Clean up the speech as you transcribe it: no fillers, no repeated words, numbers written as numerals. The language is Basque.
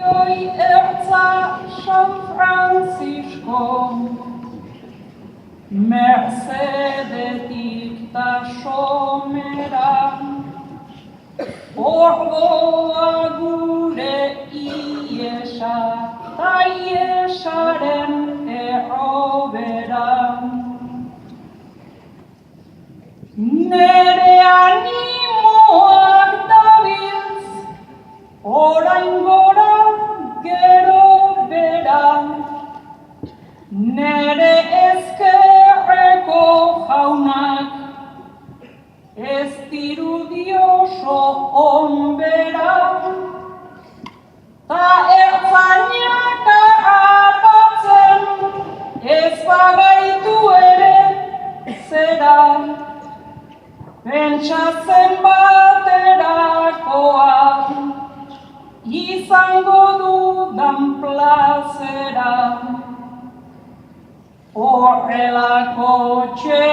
Hoy ertza San Francisco, Mercedetik ta somera, ordoa gure iesa, ta iesaren errobera. Nere animoak dabiltz, orain gora gero bera, nere ezkerreko jaunak, ez dirudioso onbera, ta ertzainak apatzen, ez bagaitu ere zera, pentsatzen baterakoa, izango dudan plazera, horrelako txe